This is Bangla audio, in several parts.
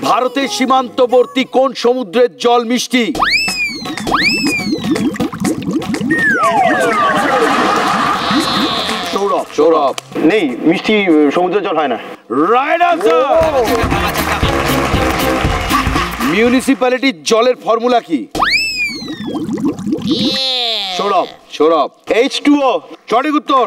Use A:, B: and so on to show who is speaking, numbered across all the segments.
A: ভারতের সীমান্তবর্তী কোন সমুদ্রের জল মিষ্টি?
B: সৌরভ।
A: সৌরভ
B: নেই, মিষ্টি সমুদ্রের জল হয় না।
A: Right answer. মিউনিসিপ্যালিটির জলের ফর্মুলা কি?
B: সৌরভ।
A: সৌরভ
B: H2O।
A: সঠিক উত্তর।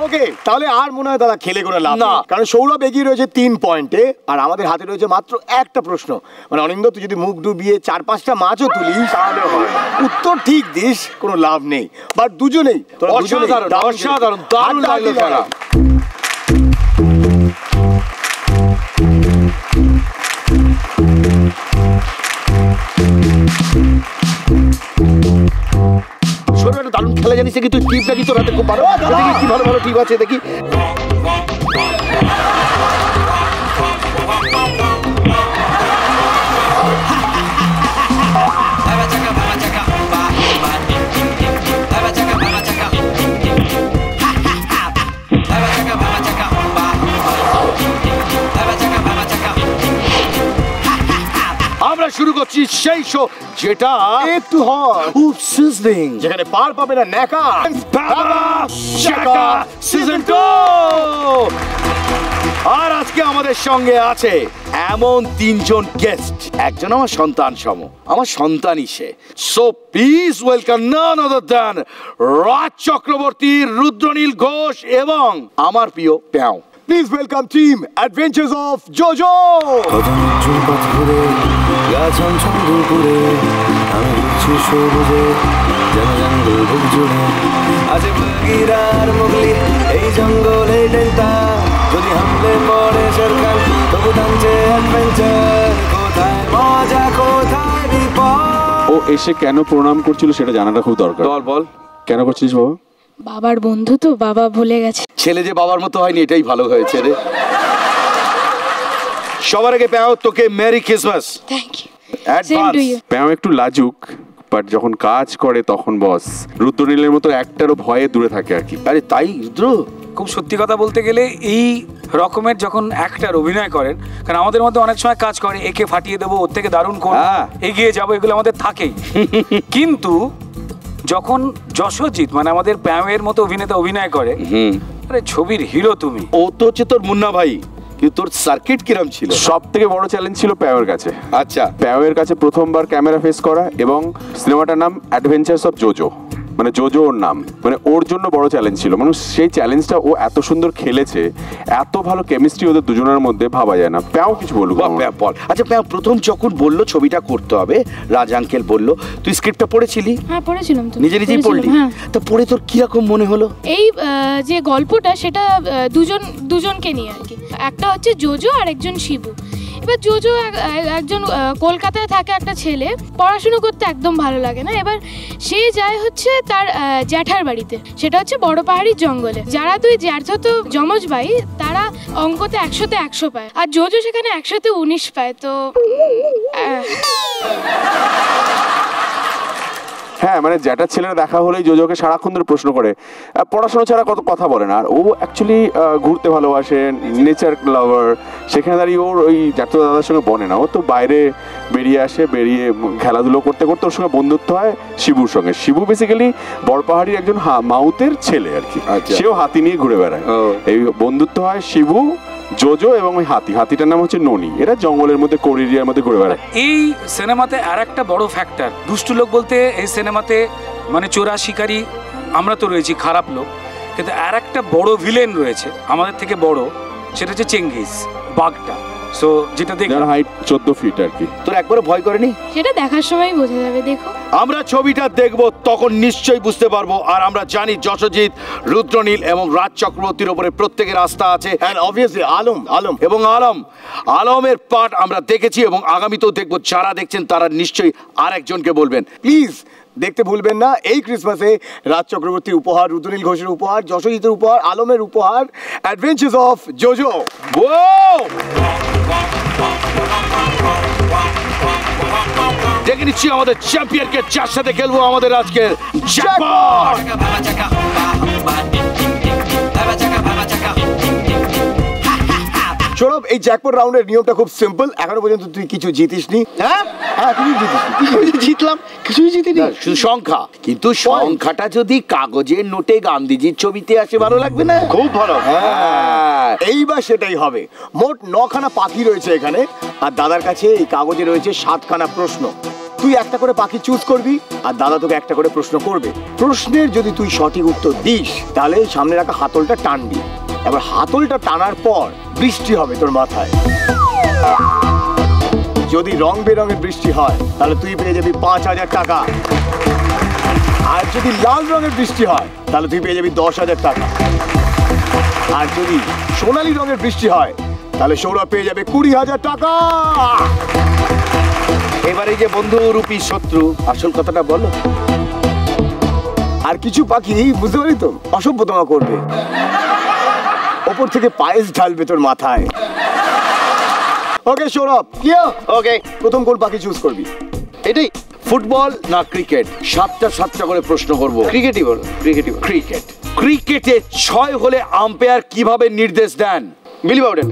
B: ওকে, তাহলে আর মনে হয় দাদা খেলে করে লাভ
A: না।
B: নেই, কারণ সৌরভ এগিয়ে রয়েছে 3 পয়েন্টে আর আমাদের হাতে রয়েছে মাত্র একটা প্রশ্ন। মানে অনিন্দ, তুই যদি মুখ ডুবিয়ে 4-5টা মাছও তুলিস তাহলে হয়, উত্তর ঠিক দিস কোনো লাভ নেই। বাট দুজনেই
A: অসাধারণ অসাধারণ দারুণ লাগলো খেলা। দারুণ খেলা জানিস কি তুই? টিপটা কি তোর হাতে খুব ভালো? দেখি কি ভালো ভালো টিপ আছে দেখি। আমরা শুরু করছি সেই শো যেটা
B: একটু হয়
A: সিজনিং,
B: যেখানে পার পাবে না ন্যাকা।
A: সিজন 2। আর আজকে আমাদের সঙ্গে আছে এমন 3 জন গেস্ট। একজন আমার সন্তান সম, আমার সন্তানই সে। So please welcome none other than Raj Chakraborty, Rudranil Ghosh এবং আমার প্রিয় Pyao.
B: Please welcome team Adventures of Jojo.
C: এই জঙ্গলে যদি হামলে পড়ে সরকার তবু টানছে অ্যাডভেঞ্চার। কোথায় মজা কোথায় বিপদ।
D: ও এসে কেন প্রণাম করছিল সেটা জানাটা খুব দরকার।
A: বল বল
D: কেন করছিস বাবা?
E: বাবার বন্ধু তো, বাবা ভুলে গেছে।
A: ছেলে যে বাবার মতো হয়নি এটাই ভালো হয়েছে রে। সবার আগে প্যাও তোকে merry Christmas.
E: Thank you.
A: Advance.
D: Pyao একটু লাজুক, বাট যখন কাজ করে তখন বস রুদ্রনীলের মতো একটারও ভয়ে দূরে থাকে আর কি।
A: আরে তাই রুদ্র?
F: খুব সত্যি কথা বলতে গেলে এই রকমের যখন অ্যাক্টর অভিনয় করেন, কারণ আমাদের মধ্যে অনেক সময় কাজ করে একে ফাটিয়ে দেবো, ওর থেকে দারুণ করবো, এগিয়ে যাবো, এগুলো আমাদের থাকেই। কিন্তু যখন যশজিৎ মানে আমাদের প্যামের মতো অভিনেতা অভিনয় করে, আরে ছবির হিরো তুমি।
A: ও তো হচ্ছে তোর মুন্না ভাই, কিন্তু তোর সার্কিট কিরম ছিল?
D: সব থেকে বড় চ্যালেঞ্জ ছিল প্যাওয়ের কাছে।
A: আচ্ছা,
D: প্যাওয়ের কাছে প্রথমবার ক্যামেরা ফেস করা, এবং সিনেমাটার নাম অ্যাডভেঞ্চার্স অফ জোজো, মানে জোজো ওর নাম, মানে ওর জন্য বড় চ্যালেঞ্জ ছিল। মানে সেই চ্যালেঞ্জটা ও এত সুন্দর খেলেছে, এত ভালো কেমিস্ট্রি ওদের দুজনের মধ্যে, ভাবা যায় না। প্যাও কিছু বলবো?
A: বল। আচ্ছা প্যাও, প্রথম যখন বললো ছবিটা করতে হবে, রাজ আঙ্কেল বললো, তুই স্ক্রিপ্টটা পড়েছিলি?
E: হ্যাঁ পড়েছিলাম তো।
A: নিজেই পড়লি? তা পড়ে তোর কিরকম মনে হলো?
E: এই যে গল্পটা সেটা দুজনকে নিয়ে আর কি। একটা হচ্ছে জোজো আর একজন শিবু। এবার জোজো একজন কলকাতায় থাকে একটা ছেলে, পড়াশুনো করতে একদম ভালো লাগে না। এবার সে যায় হচ্ছে তার জ্যাঠার বাড়িতে, সেটা হচ্ছে বড় পাহাড়ির জঙ্গলে। যারা দুই জ্যাঠতো যমজ ভাই তারা অঙ্কতে 100-তে 100 পায়, আর জোজো সেখানে 100-তে 19 পায়। তো
D: হ্যাঁ, মানে জ্যাঠার ছেলেরা দেখা হলেই জোজোকে সারাক্ষণ ধরে প্রশ্ন করে, পড়াশোনা ছাড়া কত কথা বলে না। আর ও অ্যাকচুয়ালি ঘুরতে ভালোবাসে, নেচার লাভার। সেখানে দাঁড়িয়ে ওর ওই জ্যাঠতো দাদার সঙ্গে বনে না, ও তো বাইরে বেরিয়ে আসে, বেরিয়ে খেলাধুলো করতে করতে ওর সঙ্গে বন্ধুত্ব হয় শিবুর সঙ্গে। শিবু বেসিক্যালি বড়পাহাড়ির একজন মাউতের ছেলে আর কি, সেও হাতি নিয়ে ঘুরে বেড়ায়। এই বন্ধুত্ব হয় শিবু, জোজো এবং ওই হাতিটার নাম হচ্ছে ননি। এরা জঙ্গলের মধ্যে কোরিয়ার মধ্যে ঘুরে বেড়ায়।
F: এই সিনেমাতে আর একটা বড় ফ্যাক্টর, দুষ্টু লোক বলতে এই সিনেমাতে মানে চোরা শিকারী আমরা তো রয়েছি, খারাপ লোক, কিন্তু আর একটা বড় ভিলেন রয়েছে আমাদের থেকে বড়, সেটা হচ্ছে চেঙ্গিস বাঘটা। সো যেটা দেখে
D: হাইট 14 ফিট আর কি।
A: তোর একবারও ভয় করেনি?
E: সেটা দেখার সময় বোঝা যাবে, দেখো।
A: আমরা ছবিটা দেখবো তখন নিশ্চয়ই বুঝতে পারবো। আর আমরা জানি যশজিৎ, রুদ্রনীল এবং রাজ চক্রবর্তীর উপরে প্রত্যেকের আস্থা আছে।
B: এন্ড অবভিয়াসলি আলম
A: এবং আলমের পার্ট আমরা দেখেছি এবং আগামীতেও দেখবো। যারা দেখছেন তারা নিশ্চয়ই আরেকজনকে বলবেন।
B: প্লিজ দেখতে ভুলবেন না এই ক্রিসমাসে রাজ চক্রবর্তীর উপহার, রুদ্রনীল ঘোষের উপহার, যশজিতের উপহার, আলমের উপহার, অ্যাডভেঞ্চার্স অফ জোজো।
A: দেখে নিচ্ছি আমাদের চ্যাম্পিয়নকে, যার সাথে খেলবো আমাদের আজকের জ্যাকপট।
B: সৌরভ, এই জ্যাকপট রাউন্ডের নিয়মটা খুব সিম্পল। এখনো পর্যন্ত তুই কিছু জিতিসনি।
G: হ্যাঁ
B: কিছু জিতিসনি।
G: জিতলাম, কিছুই জিতিনি।
A: শুধু সংখ্যা, কিন্তু সংখ্যাটা যদি কাগজের নোটে গান্ধীজির ছবিতে আসে ভালো লাগবে না?
G: খুব ভালো।
A: হ্যাঁ,
B: এইবার সেটাই হবে। মোট 9খানা পাখি রয়েছে এখানে, আর দাদার কাছে এই কাগজে রয়েছে 7খানা প্রশ্ন। তুই একটা করে পাখি চুজ করবি, আর দাদা তোকে একটা করে প্রশ্ন করবে। প্রশ্নের যদি তুই সঠিক উত্তর দিস, তাহলে সামনে রাখা হাতলটা টানবি। এবার হাতলটা টানার পর বৃষ্টি হবে তোর মাথায়। যদি রং বেরঙের বৃষ্টি হয়, তাহলে তুই পেয়ে যাবি 5000 টাকা। আর যদি লাল রঙের বৃষ্টি হয়, তাহলে তুই পেয়ে যাবি 10,000 টাকা। আর যদি সোনালী রঙের বৃষ্টি হয়, তাহলে সৌরভ পেয়ে যাবে 20,000 টাকা।
A: এবার এই যে বন্ধু রূপী শত্রু, আসল কথাটা বলো।
B: আর কিছু পাখি বুঝতে পারি তো অসভ্যতমা করবে, ওপর থেকে পায়েস ঢালবে তোর মাথায়। ওকে সৌরভ,
G: ওকে,
B: প্রথম কোন পাখি চুজ করবি?
G: এটাই।
A: ফুটবল না ক্রিকেট? 7টা করে প্রশ্ন করব।
G: ক্রিকেটই বল, ক্রিকেটই বল।
A: ক্রিকেট। ক্রিকেটে 6 হলে আম্পায়ার কিভাবে নির্দেশ দেন?
G: বিলি বাউডেন।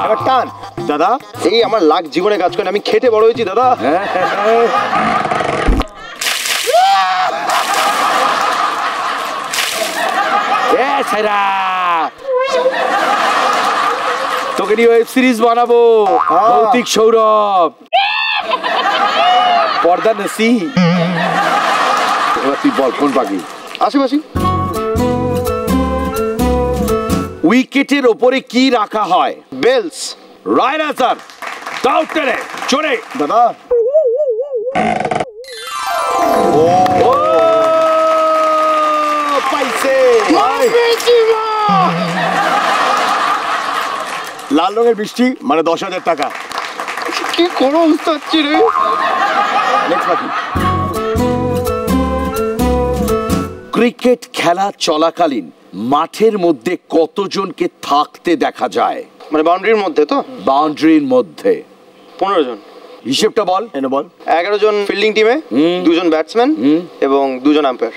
B: এবার টান দাদা।
G: এই আমার লাখ জীবনে কাজ করে, আমি খেটে বড় হয়েছি দাদা।
A: তোকে নিয়ে ওয়েব সিরিজ বানাবো, ভৌতিক সৌরভ, পর্দা নসি। এবার তুই বল কোন পাখি?
G: আশেপাশে।
A: উইকেটের ওপরে কি রাখা হয়?
G: বেলস।
A: Right answer. দাও টেনে চড়ে
B: দাদা।
A: ও পাইছে।
B: লাল রঙের বৃষ্টি মানে 10,000 টাকা।
G: কি করো বুঝতে পারছি রে।
B: নেক্সট পাখি।
A: ক্রিকেট খেলা চলাকালীন মাঠের মধ্যে কতজনকে থাকতে দেখা যায়?
G: মানে বাউন্ডারির মধ্যে তো?
A: বাউন্ডারির মধ্যে
G: 15 জন।
A: হিসেবটা বল।
B: এনে বল।
G: 11 জন ফিল্ডিং টিমে, 2 জন ব্যাটসম্যান এবং 2 জন আম্পায়ার।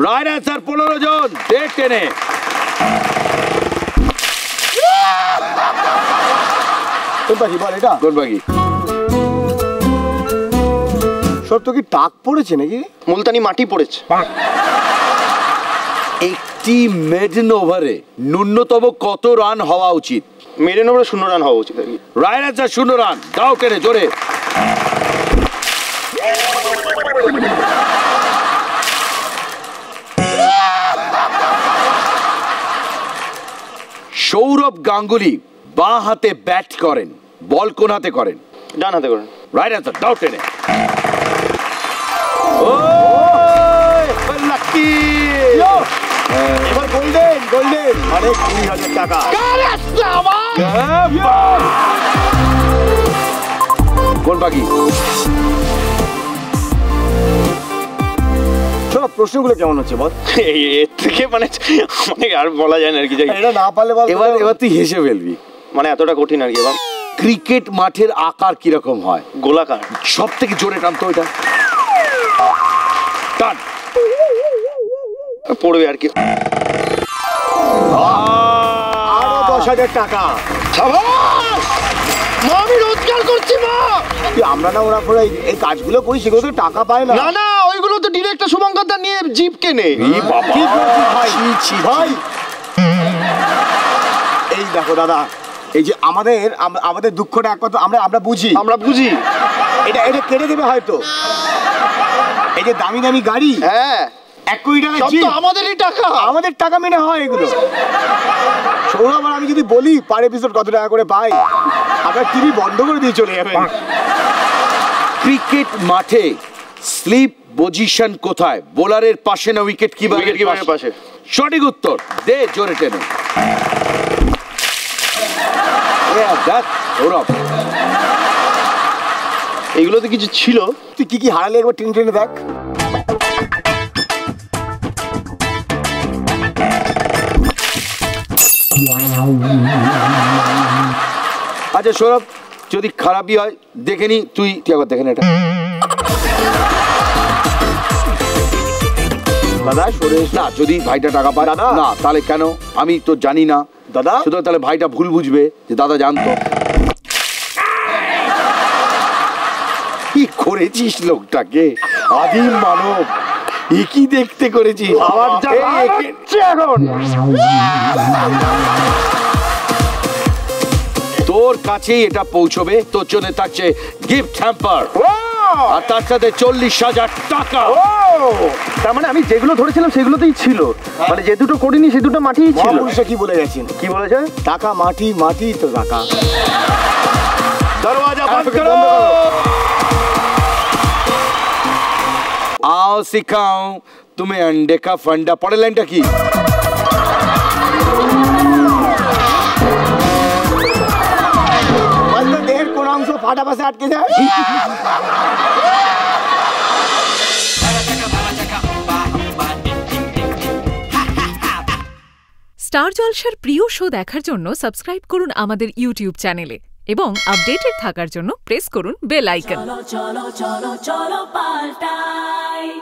A: Right answer. 15 জন। ডেট টেনে
B: কোন পাখি বল? এটা
A: কোন পাখি?
B: সব তো কি টাক পড়েছে নাকি?
G: মুলতানি মাটি পড়েছে।
A: একটি মেডেন ওভারে ন্যূনতম কত রান হওয়া উচিত?
G: মেডেন ওভারে 0 রান হওয়া উচিত।
A: Right answer. 0 রান। দাও টেনে জোরে। সৌরভ গাঙ্গুলি বাঁ হাতে ব্যাট করেন, বল কোন হাতে করেন?
G: ডান হাতে করেন।
A: Right answer. দাও টেনে। লাকি।
B: এবার গোল্ডেন গোল্ডেন মানে 20,000 টাকা।
A: কোন পাখি?
B: সব প্রশ্নগুলো কেমন হচ্ছে বল?
G: এর থেকে মানে আর বলা যায় না আর কি।
B: এটা না পারলে বল।
A: এবার তুই হেসে ফেলবি।
G: মানে এতটা কঠিন আর কি। এবার
A: ক্রিকেট মাঠের আকার কিরকম হয়?
G: গোলাকার।
A: সব থেকে জোরে টানতো ওইটা। টান।
G: পড়বে আর কি।
B: আরো 10,000 টাকা।
G: মা আমি রোজগার করছি মা।
B: আমরা না ওরা করে এই কাজগুলো করি, সেগুলো তো টাকা পায় না।
G: না না, ওইগুলো তো ডিরেক্টর শুভঙ্কর দা নিয়ে জিপ কেনে।
B: কি করছিস ভাই? ভাই এই দেখো দাদা, এই যে আমাদের দুঃখটা একমাত্র আমরা বুঝি।
G: আমরা বুঝি।
B: এটা কেটে দেবে হয়তো। এই যে দামি দামি গাড়ি,
G: হ্যাঁ
B: 1 কোটি টাকা
G: সব তো আমাদেরই টাকা।
B: আমাদের টাকা মেনে হয় এগুলো। সৌরভ আর আমি যদি বলি পার এপিসোড কত টাকা করে পাই, আমরা টিভি বন্ধ করে দিয়ে চলে যাবেন।
A: ক্রিকেট মাঠে স্লিপ পজিশন কোথায়? বোলারের পাশে না উইকেট কিপারের
G: পাশে?
A: সঠিক উত্তর। দে জোরে টেনে। সৌরভ
G: এইগুলোতে কিছু ছিল।
B: তুই কি হারালে একবার টেনে টেনে দেখ।
A: আচ্ছা সৌরভ, যদি খারাপই হয় দেখে নি, তুই একবার দেখে নে এটা।
B: দাদা সরে
A: না, যদি ভাইটা টাকা পায়
B: দাদা।
A: না, তাহলে কেন? আমি তো জানি না
B: দাদা
A: সুতরাং তাহলে ভাইটা ভুল বুঝবে যে দাদা জানতো। কি করেছিস লোকটাকে? আদিম মানব, কি দেখতে করেছিস?
B: আবার যা
A: এই, একে-
B: এখন
A: তোর কাছেই এটা পৌঁছবে। তোর জন্য থাকছে গিফট হ্যাম্পার আর তার সাথে 40,000 টাকা।
B: তার মানে আমি যেগুলো ধরেছিলাম সেগুলোতেই ছিল, মানে যে দুটো করিনি সে দুটো মাটিই ছিল। মহাপুরুষে কি বলে গেছেন? কি বলেছে? টাকা মাটি, মাটি তো টাকা।
A: দরওয়াজা বন্ধ করো। आओ सिखाऊं तुम्हें अंडे का फंडा। पढ़े लाइनটা কি?
B: দেহের কোন অংশ ফাটা পাশে আটকে যায়?
H: স্টার জলসার প্রিয় শো দেখার জন্য সাবস্ক্রাইব করুন আমাদের ইউটিউব চ্যানেলে এবং আপডেটেড থাকার জন্য প্রেস করুন বেল আইকন।
I: চলো চলো চলো চলো পাল্টাই।